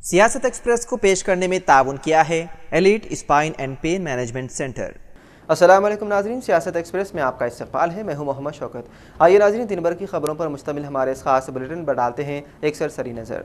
सियासत एक्सप्रेस को पेश करने में ताउन किया है elite spine and pain management centre. अस्सलाम वालेकुम नाज़रीन, सियासत एक्सप्रेस में आपका इस्तकबाल है। मैं हूं मोहम्मद शौकत। आइए नाज़रीन, दिन भर की खबरों पर मुश्तमिल हमारे इस खास बुलेटिन पर डालते हैं एक सरसरी नज़र।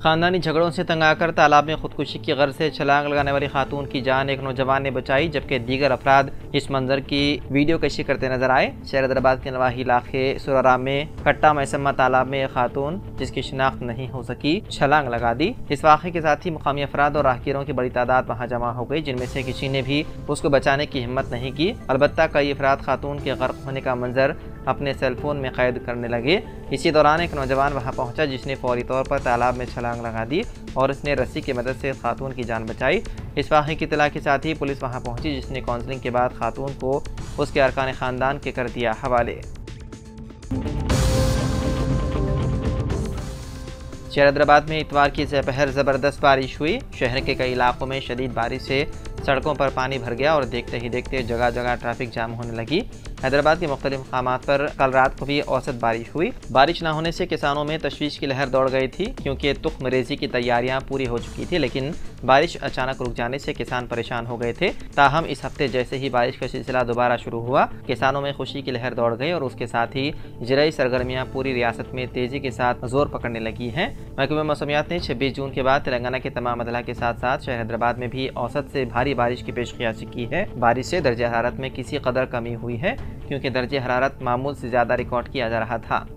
खानदानी झगड़ों से तंग आकर तालाब में खुदकुशी की गर्ज से छलांग लगाने वाली खातून की जान एक नौजवान ने बचाई, जबकि दीगर अफराद इस मंजर की वीडियो कशी करते नजर आए। शहर हैदराबाद के नवाही इलाके सुरारा में कट्टा मैसम्मा तालाब में एक खातून जिसकी शिनाख्त नहीं हो सकी छलांग लगा दी। इस वाक़े के साथ ही मुकामी अफराद और राहगीरों की बड़ी तादाद वहाँ जमा हो गई, जिनमें से किसी ने भी उसको बचाने की हिम्मत नहीं की। अलबत्ता कई अफराद खातून के गर्क होने का मंजर अपने सेलफोन में कैद करने लगे। इसी दौरान एक नौजवान वहां पहुंचा जिसने फौरी तौर पर तालाब में छलांग लगा दी और इसने रस्सी की मदद से खातून की जान बचाई। इस वाक़े की इत्तला के साथ ही पुलिस वहां पहुंची, जिसने काउंसलिंग के बाद खातून को उसके अरकान ख़ानदान के कर दिया हवाले। शहर हैदराबाद में इतवार की दोपहर ज़बरदस्त बारिश हुई। शहर के कई इलाकों में शदीद बारिश से सड़कों पर पानी भर गया और देखते ही देखते जगह जगह ट्रैफिक जाम होने लगी। हैदराबाद के मुख्तलिफ मकामात पर कल रात को भी औसत बारिश हुई। बारिश न होने से किसानों में तशवीश की लहर दौड़ गई थी, क्योंकि तुख्म रेजी की तैयारियां पूरी हो चुकी थी, लेकिन बारिश अचानक रुक जाने से किसान परेशान हो गए थे। ताहम इस हफ्ते जैसे ही बारिश का सिलसिला दोबारा शुरू हुआ, किसानों में खुशी की लहर दौड़ गई और उसके साथ ही ज़राई सरगर्मियां पूरी रियासत में तेजी के साथ जोर पकड़ने लगी हैं। महकमा मौसमियात ने 26 जून के बाद तेलंगाना के तमाम अदला के साथ साथ शहर हैदराबाद में भी औसत से भारी बारिश की पेशकयासी की है। बारिश से दर्जे हरारत में किसी कदर कमी हुई है, क्योंकि दर्जे हरारत मामूल से ज़्यादा रिकॉर्ड किया जा रहा था।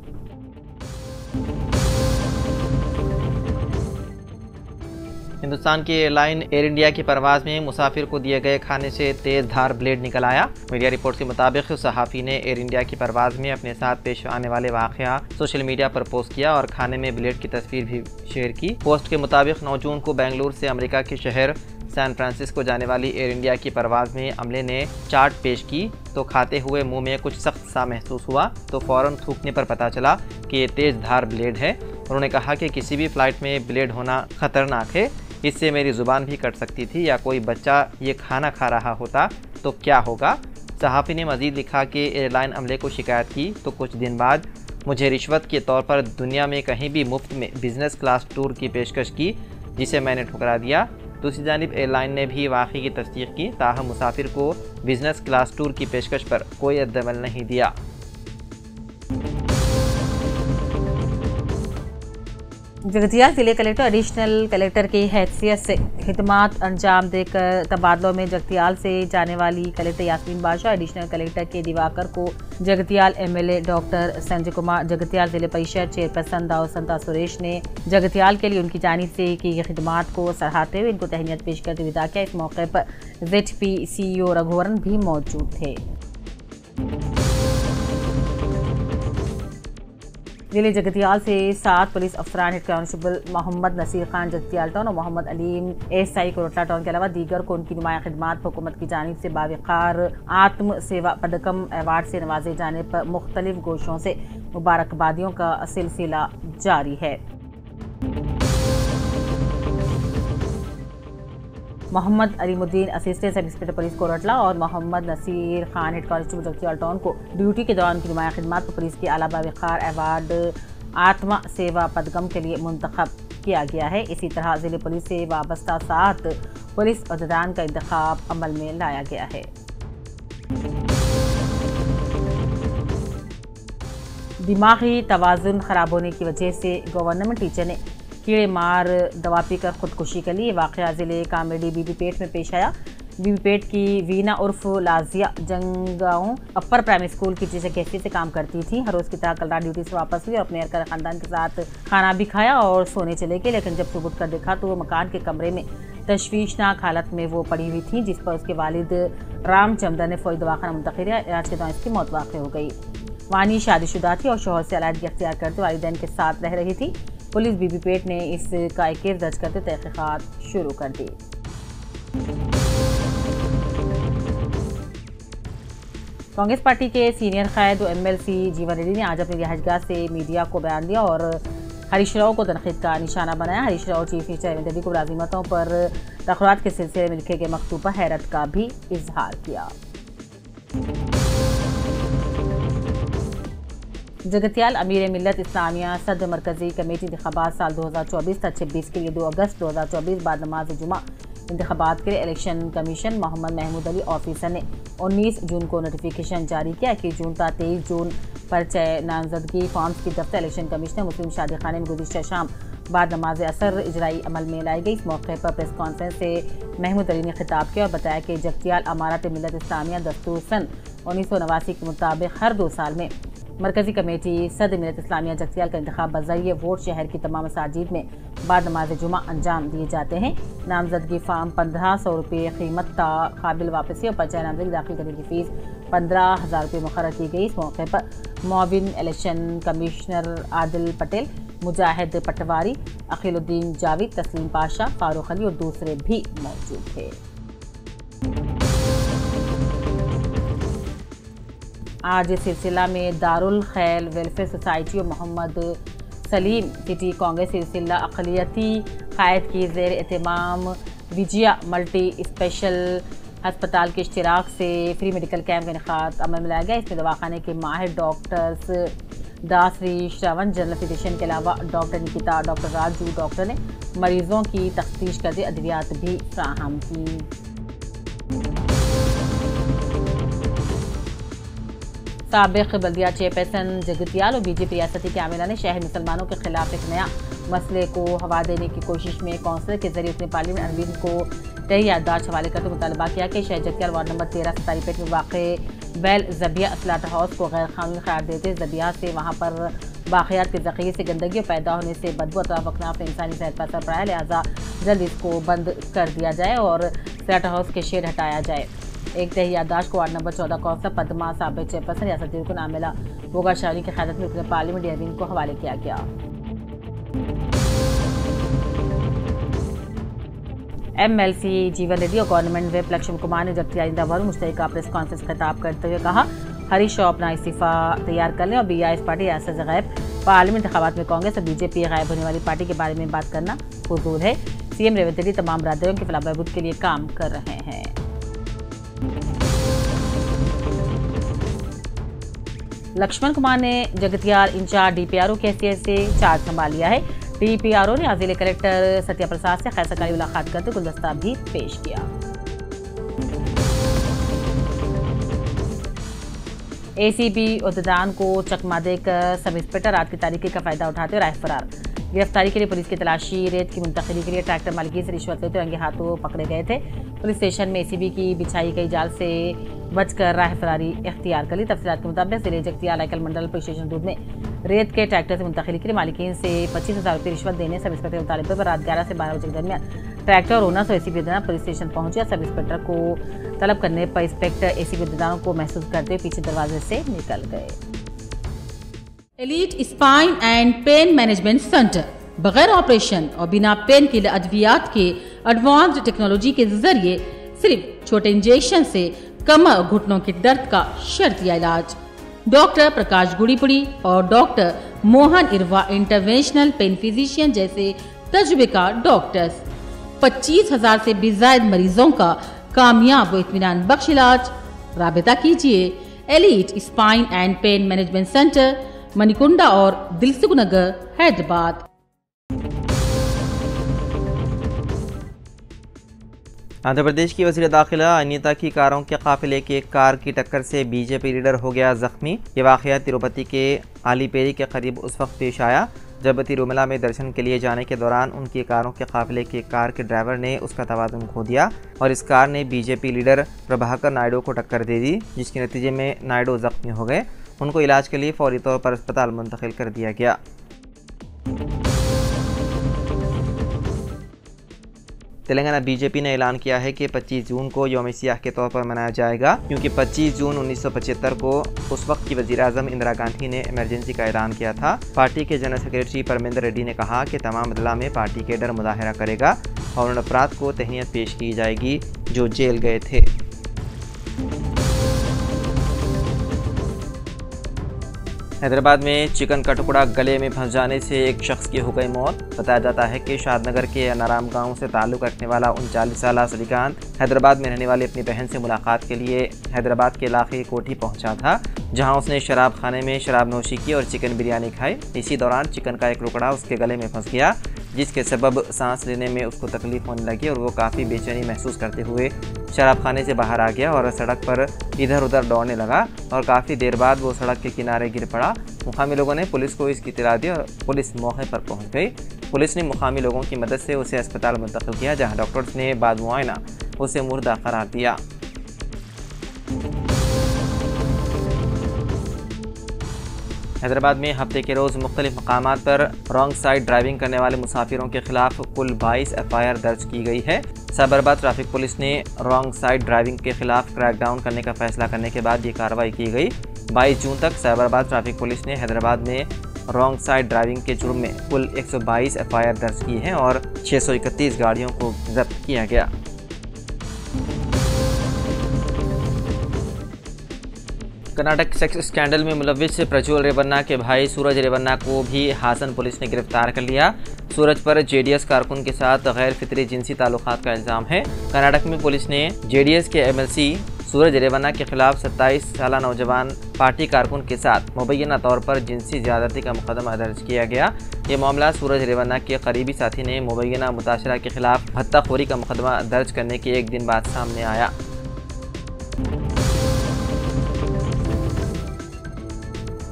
हिंदुस्तान की एयरलाइन एयर इंडिया की परवाज़ में मुसाफिर को दिए गए खाने से तेज धार ब्लेड निकल आया। मीडिया रिपोर्ट के मुताबिक सहाफ़ी ने एयर इंडिया की परवाज़ में अपने साथ पेश आने वाले वाक़या सोशल मीडिया पर पोस्ट किया और खाने में ब्लेड की तस्वीर भी शेयर की। पोस्ट के मुताबिक 9 जून को बेंगलुरु से अमेरिका के शहर सैन फ्रांसिस्को जाने वाली एयर इंडिया की परवाज़ में अमले ने चाट पेश की तो खाते हुए मुंह में कुछ सख्त सा महसूस हुआ, तो फ़ौरन थूकने पर पता चला कि ये तेज़ धार ब्लेड है। उन्होंने कहा कि किसी भी फ़्लाइट में ब्लेड होना ख़तरनाक है, इससे मेरी ज़ुबान भी कट सकती थी, या कोई बच्चा ये खाना खा रहा होता तो क्या होगा। सहाफ़ी ने मज़ीद लिखा कि एयरलाइन अमले को शिकायत की तो कुछ दिन बाद मुझे रिश्वत के तौर पर दुनिया में कहीं भी मुफ्त में बिज़नेस क्लास टूर की पेशकश की, जिसे मैंने ठुकरा दिया। दूसरी जानिब एयरलाइन ने भी वाक़ई की तस्दीक की, ताहम मुसाफिर को बिज़नेस क्लास टूर की पेशकश पर कोई रद्द-ए-अमल नहीं दिया। जगतियाल जिले कलेक्टर एडिशनल कलेक्टर की हैसियत से खिदमात अंजाम देकर तबादलों में जगतियाल से जाने वाली कलेक्टर यास्मीन बादशाह एडिशनल कलेक्टर के दिवाकर को जगतियाल एमएलए डॉक्टर संजय कुमार, जगतियाल जिले परिषद चेयरपर्सन दाऊद संता सुरेश ने जगतियाल के लिए उनकी जानिब से की गई खिदमात को सराहते हुए इनको तहनीत पेश करते विदा किया। इस मौके पर ZP CEO रघुवरन भी मौजूद थे। जिले जगतियाल से 7 पुलिस अफसरान head constable Mohammed Naseer Khan Jagtial town और मोहम्मद अलीम SI कोटला टाउन के अलावा दीगर को उनकी नुमाया खिदमात हुकूमत की जानिब से बावकार आत्म सेवा पदकम अवार्ड से नवाजे जाने पर मुख्तलिफ गोशों से मुबारकबादियों का सिलसिला जारी है। Mohammed Aleemuddin assistant sub inspector police Korutla और Mohammed Naseer Khan head constable Jagtial town को ड्यूटी के दौरान की नुमाया खिदमात पर पुलिस के आला बावकार अवार्ड आत्मा सेवा पदकम के लिए मुंतखब किया गया है। इसी तरह जिले पुलिस से वाबस्ता 7 पुलिस अहदेदारान का इंतखाब अमल में लाया गया है। दिमागी तवाज़ुन खराब होने की वजह से गवर्नमेंट टीचर ने कीड़े मार दवा पीकर खुदकुशी कर ली। वाक़या ज़िले कामेडी बीबी पेट में पेश आया। बीबी पेट की वीना उर्फ लाजिया जंगाओं अपर प्राइमरी स्कूल की टीचर कैफी से काम करती थी। हर रोज़ की तरह कल रात ड्यूटी से वापस हुई और अपने अरकान ख़ानदान के साथ खाना भी खाया और सोने चले गए, लेकिन जब सुबह कर देखा तो वो मकान के कमरे में तशवीशनाक हालत में वो पड़ी हुई थी, जिस पर उसके वालिद राम चंदर ने फौरी दवाखाना मुंतकिल किया। इलाज के दौरान इसकी मौत वाक़ हो गई। वानी शादीशुदा थी और शौहर से अलहदगी अख्तियार करते वालिदैन के साथ रह रही थी। पुलिस बीबी पेट ने इसका एक केस दर्ज करते तहकीकात शुरू कर दी। कांग्रेस पार्टी के सीनियर कैद MLC जीवन रेड्डी ने आज अपनी रिहाइशगाह से मीडिया को बयान दिया और हरीश राव को तनकीद का निशाना बनाया। हरीश राव चीफ मिनिस्टर अरविंद रेड्डी को मुलाजिमतों पर तखरात के सिलसिले में लिखे गए मकतूब पर हैरत का भी इजहार किया। जगतियाल अमीर मिल्लत इस्लामिया सदर मरकजी कमेटी इंतखाबात साल 2024 तक 26 के लिए 2 अगस्त 2024 बाद नमाज जुमा इंतखाबात के लिए election commission Mohammad Mahmood Ali officer ने 19 जून को नोटिफिकेशन जारी किया। 21 जून था 23 जून पर नामजदगी फॉर्म्स की दफ्तर इलेक्शन कमिश्नर मुस्लिम शादी खाने में गुज़िश्ता शाम बाद नमाज असर इजराई अमल में लाई गई। इस मौके पर प्रेस कॉन्फ्रेंस से महमूद अली ने खिताब किया और बताया कि जगतियाल अमारत मिल्लत इस्लामिया दस्तूर सन 1989 के मुताबिक हर 2 साल में मरकजी कमेटी सदर मिल्लत इस्लामिया जगतियाल का इंतखाब बज़रिए वोट शहर की तमाम मसाजिद में बाद नमाज जुमा अंजाम दिए जाते हैं। नामजदगी फार्म 1500 रुपये कीमत था काबिल वापसी और पर्चा नामजदगी दाखिल करने की फ़ीस 15,000 रुपये मुकर्रर की गई। इस मौके पर मुआविन इलेक्शन कमिश्नर आदिल पटेल, मुजाहिद पटवारी, अखिलुद्दीन जावेद, तस्लीम पाशा, फारूक अली और दूसरे भी मौजूद थे। आज इस सिलसिला में दारुल खैल वेलफेयर सोसाइटी और मोहम्मद सलीम सिटी कांग्रेस सिलसिला अक़लियती कायद की ज़ेर एहतमाम विजया मल्टी स्पेशल अस्पताल के इश्तिराक से फ्री मेडिकल कैंप का इनेकाद अमल में लाया गया। इसमें दवाखाने के माहिर डॉक्टर्स दासरी श्रवण जनरल फिजिशियन के अलावा doctor Nikita, doctor Raju doctor ने मरीजों की तफ्तीश करके अद्वियात भी फ्राहम की। साबिक़ बल्दिया चेयरपर्सन जगतियाल और बीजेपी रियासती कामिला ने शहर मुसलमानों के खिलाफ एक नया मसले को हवा देने की कोशिश में कौंसिलर के जरिए अपने पार्लियामेंट अरविंद को तय याददाश्त हवाले करते मुतालबा किया कि शहर जगतियाल वार्ड नंबर 13 सतारीपेट में वाक़े बैल ज़बिया स्लाटर हाउस को गैर कानूनी करार देते ज़बिया से वहाँ पर बाक़ियात के ज़ख़ीरे से गंदगी पैदा होने से बदबू अतराफ़ अकनाफ ने इंसानी सेहत पर असर पड़ा, लिहाजा जल्द इसको बंद कर दिया जाए और स्लाटर हाउस के शेड हटाया जाए। एक तय याददाश्त को वार्ड नंबर 14 कौंसलर पद्मा साबिक़ चेयरपर्सन रियासती रुकन आमिला बोगा शाहनी की क़यादत में अपने पार्लियामेंट अरविंद को हवाले किया गया। MLC जीवन रेड्डी और गवर्नमेंट विप लक्ष्मण कुमार ने जगतियाल इंदावर मुश्तरका प्रेस कॉन्फ्रेंस खिताब करते हुए कहा, हरीश राव अपना इस्तीफ़ा तैयार कर लें और BIS पार्टी रियासत से गायब। पार्लियामेंट इंतखाबात में कांग्रेस और बीजेपी गायब होने वाली पार्टी के बारे में बात करना फजूल है। CM रेवंत रेड्डी तमाम बरादरियों के फलाह बहबूद के लिए काम कर रहे हैं। लक्ष्मण कुमार ने जगतियाल इंचार्ज DPRO की हैसियत से चार्ज संभाल लिया है। DPRO ने जिला कलेक्टर सत्या प्रसाद से खैर सरकारी मुलाकात करते गुलदस्ता भी पेश किया। ACB उद्दान को चकमा देकर सब इंस्पेक्टर रात की तारीकी का फायदा उठाते राह फरार। गिरफ्तारी के लिए पुलिस की तलाशी, रेत की मुंतकिली के लिए ट्रैक्टर मालिकी से रिश्वत लेते रंगे हाथों पकड़े गए थे। पुलिस स्टेशन में ACB की बिछाई गई जाल से बचकर राह फरारी इख्तियार कर ली। तफसीलात के मुताबिक जिले जगतियाल आइकल मंडल पुलिस स्टेशन दूध में रेत के ट्रैक्टर से मुंतकिली के लिए मालिकीन से 25,000 रुपये रिश्वत देने सब इंस्पेक्टर के मुताबिक पर रात 11 से 12 बजे के दरमियान ट्रैक्टर ओनर्स और ACB उद्दान पुलिस स्टेशन पहुंचे। सब इंस्पेक्टर को तलब करने पर इंस्पेक्टर ACB उद्दान को महसूस करते हुए पीछे दरवाजे से निकल गए। Elite spine and pain management centre बगैर ऑपरेशन और बिना पेन किलर अद्वियात के एडवांस्ड टेक्नोलॉजी के जरिए सिर्फ छोटे इंजेक्शन से कमर और घुटनों के दर्द का शर्तिया इलाज। डॉक्टर प्रकाश गुड़ीपुड़ी और doctor Mohan Irva interventional pain physician जैसे तजुर्बेकार डॉक्टर्स 25,000 से भी ज्यादा मरीजों का कामयाब व इत्मीनान बख्श इलाज। राबिता कीजिए elite spine and pain management centre, Manikunda और दिलसुख नगर, हैदराबाद। आंध्र प्रदेश की वज़ीर दाखिला अनीता की कारों के काफिले की एक कार की टक्कर से बीजेपी लीडर हो गया जख्मी। ये वाक़या तिरुपति के आलीपेरी के करीब उस वक्त पेश आया जब तिरुमला में दर्शन के लिए जाने के दौरान उनकी कारों के काफिले की कार के ड्राइवर ने उसका तवाज़ुन खो दिया और इस कार ने बीजेपी लीडर प्रभाकर नायडू को टक्कर दे दी, जिसके नतीजे में नायडू जख्मी हो गए। उनको इलाज के लिए फौरी तौर पर अस्पताल मुंतकिल कर दिया गया। तेलंगाना बीजेपी ने ऐलान किया है कि 25 जून को यौम सियाह के तौर पर मनाया जाएगा, क्योंकि 25 जून 1975 को उस वक्त की वज़ीर आज़म इंदिरा गांधी ने इमरजेंसी का ऐलान किया था। पार्टी के जनरल सेक्रेटरी परमेंद्र रेड्डी ने कहा कि तमाम अदला में पार्टी केडर मुजाहरा करेगा और उन अफराद को तहनीत पेश की जाएगी जो जेल गए थे। हैदराबाद में चिकन का टुकड़ा गले में फंस जाने से एक शख्स की हो गई मौत। बताया जाता है कि शादनगर के अनाराम गांव से ताल्लुक़ रखने वाला 39 साल श्रीकांत हैदराबाद में रहने वाली अपनी बहन से मुलाकात के लिए हैदराबाद के इलाके कोठी पहुंचा था, जहां उसने शराब खाने में शराब नोशी की और चिकन बिरयानी खाई। इसी दौरान चिकन का एक टुकड़ा उसके गले में फंस गया, जिसके सबब सांस लेने में उसको तकलीफ होने लगी और वो काफ़ी बेचैनी महसूस करते हुए शराब खाने से बाहर आ गया और सड़क पर इधर उधर दौड़ने लगा और काफ़ी देर बाद वो सड़क के किनारे गिर पड़ा। मुकामी लोगों ने पुलिस को इसकी इत्तला दी और पुलिस मौके पर पहुंच गई। पुलिस ने मुकामी लोगों की मदद से उसे अस्पताल मुंतकिल किया, जहां डॉक्टर्स ने बाद मुआयना उसे मुर्दा करार दिया। हैदराबाद में हफ्ते के रोज़ मुख्तलिफ मकामात पर रॉन्ग साइड ड्राइविंग करने वाले मुसाफिरों के खिलाफ कुल 22 FIR दर्ज की गई है। साबरबाद ट्रैफिक पुलिस ने रॉन्ग साइड ड्राइविंग के खिलाफ क्रैकडाउन करने का फैसला करने के बाद ये कार्रवाई की गई। 22 जून तक साबरबाद ट्रैफिक पुलिस ने हैदराबाद में रॉन्ग साइड ड्राइविंग के जुर्म में कुल 122 FIR दर्ज की हैं और 631 गाड़ियों को जब्त किया गया। कर्नाटक सेक्स स्कैंडल में मुलविस प्रज्वल रेवन्ना के भाई सूरज रेवन्ना को भी हासन पुलिस ने गिरफ्तार कर लिया। सूरज पर JDS कारकुन के साथ गैर फितरी जिनसी ताल्लुकात का इल्ज़ाम है। कर्नाटक में पुलिस ने JDS के MLC सूरज रेवन्ना के खिलाफ 27 साल नौजवान पार्टी कारकुन के साथ मुबैना तौर पर जिनसी ज़्यादती का मुकदमा दर्ज किया गया। ये मामला सूरज रेवन्ना के करीबी साथी ने मुबैना मुताशरा के खिलाफ भत्ताखोरी का मुकदमा दर्ज करने के एक दिन बाद सामने आया।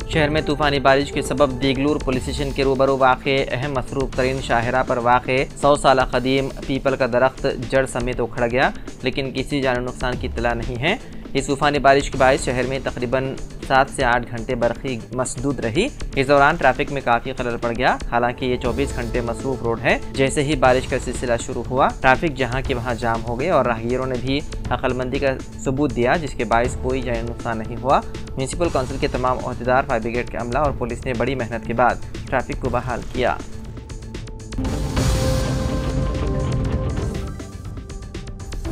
शहर में तूफ़ानी बारिश के सबब देगलूर पुलिस स्टेशन के रूबरू वाक़े अहम मसरूफ़ तरीन शाहरा पर वाक़े 100 साल कदीम पीपल का दरख्त जड़ समेत उखड़ गया, लेकिन किसी जानी नुकसान की इत्तला नहीं है। इस तूफ़ानी बारिश के बायस शहर में तकरीबन 7 से 8 घंटे बरक़ी मसदूद रही। इस दौरान ट्रैफिक में काफ़ी खलल पड़ गया। हालांकि ये 24 घंटे मसरूफ़ रोड है। जैसे ही बारिश का सिलसिला शुरू हुआ, ट्रैफिक जहां के वहां जाम हो गए और राहगीरों ने भी अक्लमंदी का सबूत दिया, जिसके बायस कोई जानी नुकसान नहीं हुआ। म्यूनसिपल काउंसिल के तमाम अहदेदार, फायर ब्रिगेड के अमला और पुलिस ने बड़ी मेहनत के बाद ट्रैफिक को बहाल किया।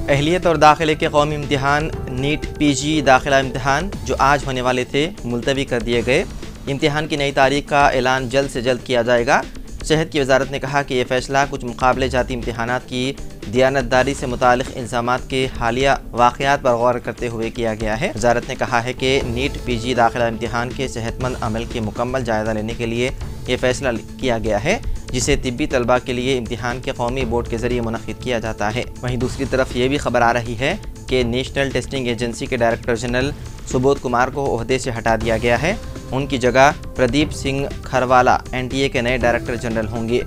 अहलियत और दाखिले के कौमी इम्तिहान नीट PG दाखिला इम्तिहान जो आज होने वाले थे मुलतवी कर दिए गए। इम्तिहान की नई तारीख का ऐलान जल्द से जल्द किया जाएगा। सेहत की वजारत ने कहा कि यह फ़ैसला कुछ मुकाबले जाती इम्तिहानात की दियानतदारी से मुतालिक इल्ज़ामात के हालिया वाक़यात पर गौर करते हुए किया गया है। वजारत ने कहा है कि नीट PG दाखिला इम्तिहान के सेहतमंद अमल के मुकम्मल जायज़ा लेने के लिए ये फ़ैसला किया गया है, जिसे तिब्बी तलबा के लिए इम्तिहान के कौमी बोर्ड के ज़रिए मुनक़िद किया जाता है। वहीं दूसरी तरफ ये भी खबर आ रही है कि नेशनल टेस्टिंग एजेंसी के डायरेक्टर जनरल सुबोध कुमार को ओहदे से हटा दिया गया है। उनकी जगह प्रदीप सिंह खरवाला NTA के नए डायरेक्टर जनरल होंगे।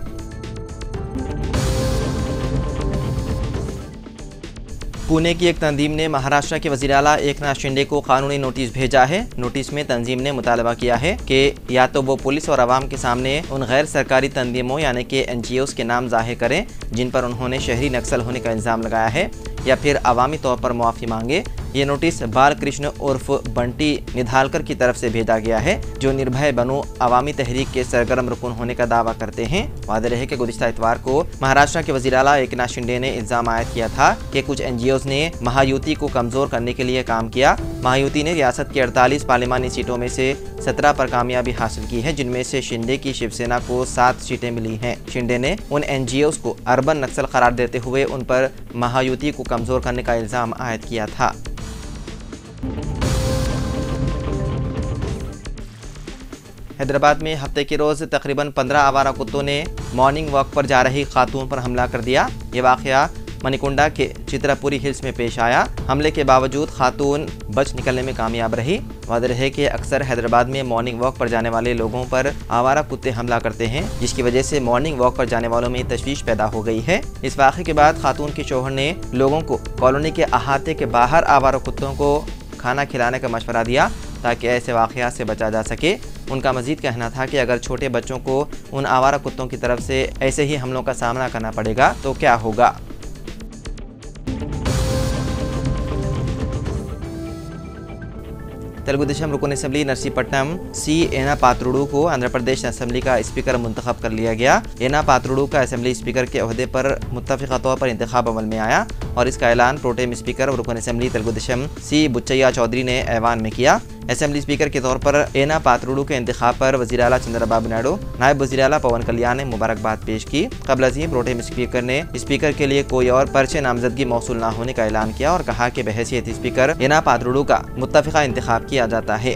पुणे की एक तंजीम ने महाराष्ट्र के वज़ीर आला एकनाथ शिंदे को कानूनी नोटिस भेजा है। नोटिस में तंजीम ने मुतालबा किया है कि या तो वो पुलिस और आवाम के सामने उन गैर सरकारी तंजीमों यानी कि NGOs के नाम जाहिर करें जिन पर उन्होंने शहरी नक्सल होने का इल्ज़ाम लगाया है, या फिर अवामी तौर पर मुआफ़ी मांगे। ये नोटिस बालकृष्ण उर्फ बंटी निधालकर की तरफ से भेजा गया है, जो निर्भय बनो अवामी तहरीक के सरगर्म रुकन होने का दावा करते हैं। वादे रहे कि गुज़िश्ता इतवार को महाराष्ट्र के वज़ीर आला एकनाथ शिंदे ने इल्ज़ाम आयद किया था कि कुछ NGOs ने महायुति को कमज़ोर करने के लिए काम किया। महायुति ने रियासत की 48 पार्लिमानी सीटों में से 17 पर कामयाबी हासिल की है, जिनमें से शिंदे की शिवसेना को 7 सीटें मिली हैं। शिंदे ने उन NGOs को अर्बन नक्सल करार देते हुए उन पर महायुति को कमज़ोर करने का इल्ज़ाम आयद किया था। हैदराबाद में हफ्ते के रोज़ तकरीबन 15 आवारा कुत्तों ने मॉर्निंग वॉक पर जा रही खातून पर हमला कर दिया। ये वाक़या मणिकुंडा के चित्रापुरी हिल्स में पेश आया। हमले के बावजूद खातून बच निकलने में कामयाब रही। वादे रहे कि अक्सर हैदराबाद में मॉर्निंग वॉक पर जाने वाले लोगों पर आवारा कुत्ते हमला करते हैं, जिसकी वजह से मॉर्निंग वॉक पर जाने वालों में तशवीश पैदा हो गई है। इस वाक़े के बाद खातून के शौहर ने लोगों को कॉलोनी के अहाते के बाहर आवारा कुत्तों को खाना खिलाने का मशवरा दिया ताकि ऐसे वाक़यात से बचा जा सके। उनका मज़ीद कहना था कि अगर छोटे बच्चों को उन आवारा कुत्तों की तरफ से ऐसे ही हमलों का सामना करना पड़ेगा तो क्या होगा। तेलुगुदेशम रुकन असम्बली नरसीपट्टनम C एना पात्रुडू को आंध्र प्रदेश असम्बली का स्पीकर मुंतखब कर लिया गया। एना पात्रुडू का असम्बली स्पीकर के ओहदे पर मुत्तफ़िक़ा तौर पर इंतखाब अमल में आया और इसका ऐलान प्रोटेम स्पीकर रुकन असम्बली तेलुगुदेशम C बुच्चैया चौधरी ने ऐवान में किया। असेंबली स्पीकर के तौर पर एना पात्रुडू के इंतखाब पर वज़ीर आला चंद्रबाबू नायडू, नायब वज़ीर आला पवन कल्याण ने मुबारकबाद पेश की। क़ब्ल अज़ीं प्रोटेम स्पीकर ने स्पीकर के लिए कोई और पर्चे नामजदगी मौसूल न होने का ऐलान किया और कहा कि बहैसियत स्पीकर एना पात्रुडू का मुत्तफ़िक़ा इंतखाब किया जाता है।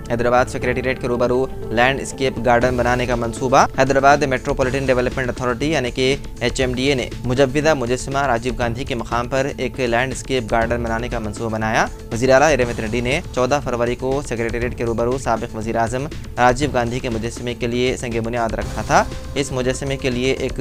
हैदराबाद सेक्रेटेरिएट के रूबरू लैंडस्केप गार्डन बनाने का मंसूबा। हैदराबाद मेट्रोपॉलिटन डेवलपमेंट अथॉरिटी यानी कि HMDA ने मुजव्विदा मुजस्समा राजीव गांधी के मकाम पर एक लैंडस्केप गार्डन बनाने का मंसूबा बनाया। वज़ीर आला रेवंत रेड्डी ने 14 फरवरी को सेक्रेटेरिएट के रूबरू साबिक़ वज़ीर आज़म राजीव गांधी के मुजस्समे के लिए संग बुनियाद रखा था। इस मुजस्समे के लिए एक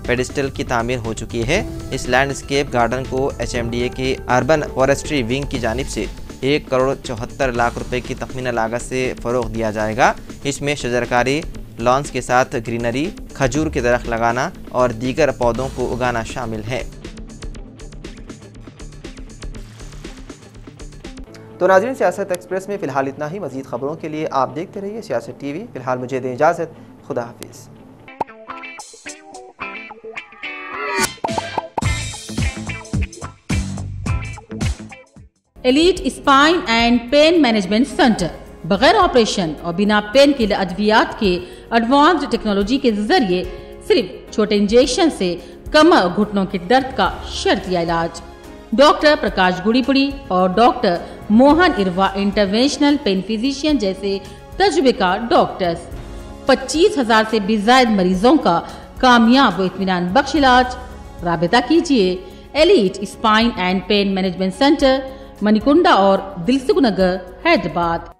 पेडिस्टल की तामीर हो चुकी है। इस लैंडस्केप गार्डन को HMDA के अर्बन फॉरेस्ट्री विंग की जानिब से 1 करोड़ 74 लाख रुपए की तखमीना लागत से फ़रोग़ दिया जाएगा। इसमें शजरकारी, लॉन्स के साथ ग्रीनरी, खजूर के दरख्त लगाना और दीगर पौधों को उगाना शामिल है। तो नाज़रीन, सियासत एक्सप्रेस में फ़िलहाल इतना ही। मज़ीद खबरों के लिए आप देखते रहिए सियासत TV। फ़िलहाल मुझे दें इजाज़त। खुदा हाफिज़। Elite spine and pain management centre बगैर ऑपरेशन और बिना पेन किलर अद्वियात के एडवांस्ड टेक्नोलॉजी के जरिए सिर्फ छोटे इंजेक्शन से कमर घुटनों के दर्द का शर्तिया इलाज। डॉक्टर प्रकाश गुड़ीपुड़ी और doctor Mohan Irva interventional pain physician जैसे तजुर्बेकार डॉक्टर्स 25,000 से भी ज्यादा मरीजों का कामयाब व इत्मीनान बख्श इलाज। राबिता कीजिए elite spine and pain management centre, Manikunda और दिलसुख नगर, हैदराबाद।